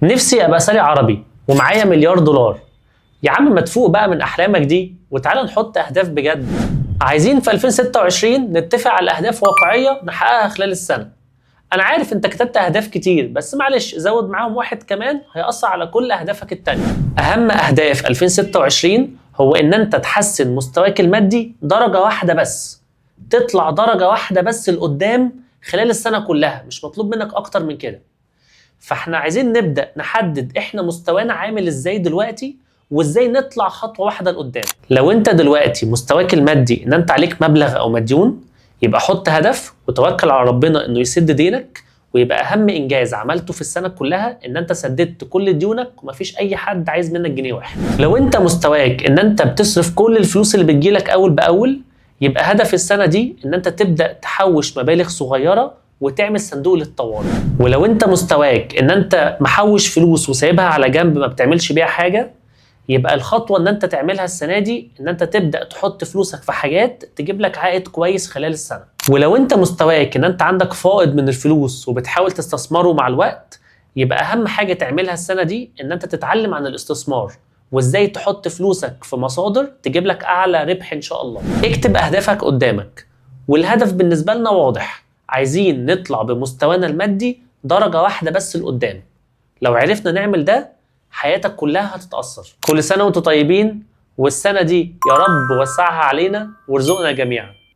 نفسي ابقى ساري عربي ومعايا مليار دولار. يا عم ما تفوق بقى من احلامك دي وتعالى نحط اهداف بجد. عايزين في 2026 نتفق على اهداف واقعيه نحققها خلال السنه. انا عارف انت كتبت اهداف كتير بس معلش زود معاهم واحد كمان هيأثر على كل اهدافك التانية. اهم اهداف 2026 هو ان انت تحسن مستواك المادي درجه واحده بس، تطلع درجه واحده بس لقدام خلال السنه كلها، مش مطلوب منك اكتر من كده. فاحنا عايزين نبدأ نحدد احنا مستوانا عامل ازاي دلوقتي وازاي نطلع خطوة واحدة لقدام. لو انت دلوقتي مستواك المادي ان انت عليك مبلغ او مديون، يبقى حط هدف وتوكل على ربنا انه يسد دينك، ويبقى اهم انجاز عملته في السنة كلها ان انت سددت كل ديونك ومفيش اي حد عايز منك جنيه واحد. لو انت مستواك ان انت بتصرف كل الفلوس اللي بتجيلك اول باول، يبقى هدف السنة دي ان انت تبدأ تحوش مبالغ صغيرة وتعمل صندوق للطوارئ. ولو انت مستواك ان انت محوش فلوس وسايبها على جنب ما بتعملش بيها حاجة، يبقى الخطوة ان انت تعملها السنة دي ان انت تبدأ تحط فلوسك في حاجات تجيب لك عائد كويس خلال السنة. ولو انت مستواك ان انت عندك فائض من الفلوس وبتحاول تستثمره مع الوقت، يبقى اهم حاجة تعملها السنة دي ان انت تتعلم عن الاستثمار وازاي تحط فلوسك في مصادر تجيب لك اعلى ربح ان شاء الله. اكتب اهدافك قدامك، والهدف بالنسبة لنا واضح، عايزين نطلع بمستوانا المادي درجة واحدة بس لقدام. لو عرفنا نعمل ده حياتك كلها هتتأثر. كل سنة وانتم طيبين، والسنة دي يا رب وسعها علينا وارزقنا جميعا.